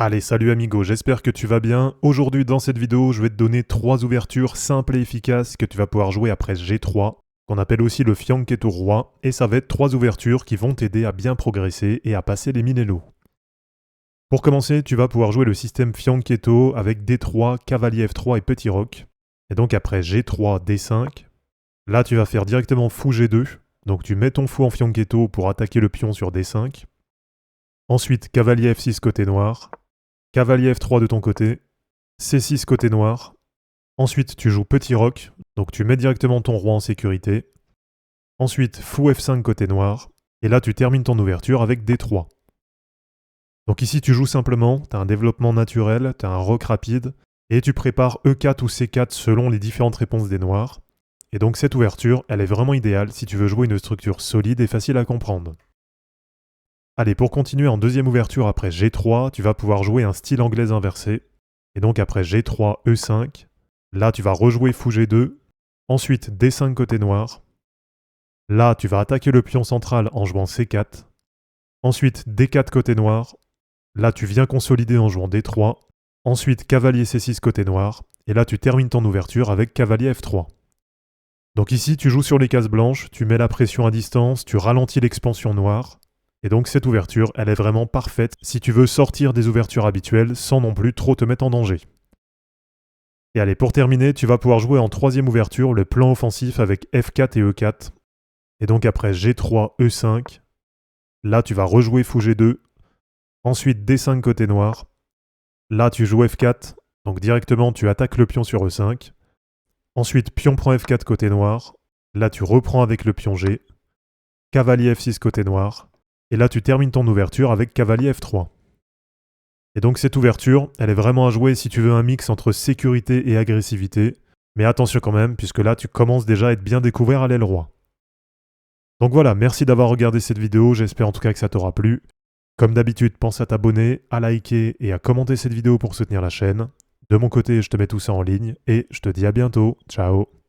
Allez, salut amigo, j'espère que tu vas bien. Aujourd'hui dans cette vidéo, je vais te donner 3 ouvertures simples et efficaces que tu vas pouvoir jouer après G3, qu'on appelle aussi le Fianchetto Roi, et ça va être 3 ouvertures qui vont t'aider à bien progresser et à passer les Minello. Pour commencer, tu vas pouvoir jouer le système Fianchetto avec D3, Cavalier F3 et Petit Roc. Et donc après G3, D5, là tu vas faire directement Fou G2, donc tu mets ton fou en Fianchetto pour attaquer le pion sur D5. Ensuite, Cavalier F6 côté noir, Cavalier F3 de ton côté, C6 côté noir. Ensuite, tu joues Petit Roc, donc tu mets directement ton roi en sécurité. Ensuite, Fou F5 côté noir, et là tu termines ton ouverture avec D3. Donc ici tu joues simplement, tu as un développement naturel, tu as un roc rapide, et tu prépares E4 ou C4 selon les différentes réponses des noirs. Et donc cette ouverture, elle est vraiment idéale si tu veux jouer une structure solide et facile à comprendre. Allez, pour continuer en deuxième ouverture après G3, tu vas pouvoir jouer un style anglaise inversé. Et donc après G3, E5, là tu vas rejouer Fou G2, ensuite D5 côté noir. Là tu vas attaquer le pion central en jouant C4. Ensuite D4 côté noir. Là tu viens consolider en jouant D3. Ensuite cavalier C6 côté noir. Et là tu termines ton ouverture avec cavalier F3. Donc ici tu joues sur les cases blanches, tu mets la pression à distance, tu ralentis l'expansion noire. Et donc cette ouverture, elle est vraiment parfaite si tu veux sortir des ouvertures habituelles sans non plus trop te mettre en danger. Et allez, pour terminer, tu vas pouvoir jouer en troisième ouverture le plan offensif avec F4 et E4. Et donc après G3, E5, là tu vas rejouer Fou G2, ensuite D5 côté noir. Là tu joues F4, donc directement tu attaques le pion sur E5. Ensuite pion prend F4 côté noir, là tu reprends avec le pion G. Cavalier F6 côté noir. Et là, tu termines ton ouverture avec cavalier F3. Et donc cette ouverture, elle est vraiment à jouer si tu veux un mix entre sécurité et agressivité. Mais attention quand même, puisque là, tu commences déjà à être bien découvert à l'aile roi. Donc voilà, merci d'avoir regardé cette vidéo, j'espère en tout cas que ça t'aura plu. Comme d'habitude, pense à t'abonner, à liker et à commenter cette vidéo pour soutenir la chaîne. De mon côté, je te mets tout ça en ligne et je te dis à bientôt. Ciao.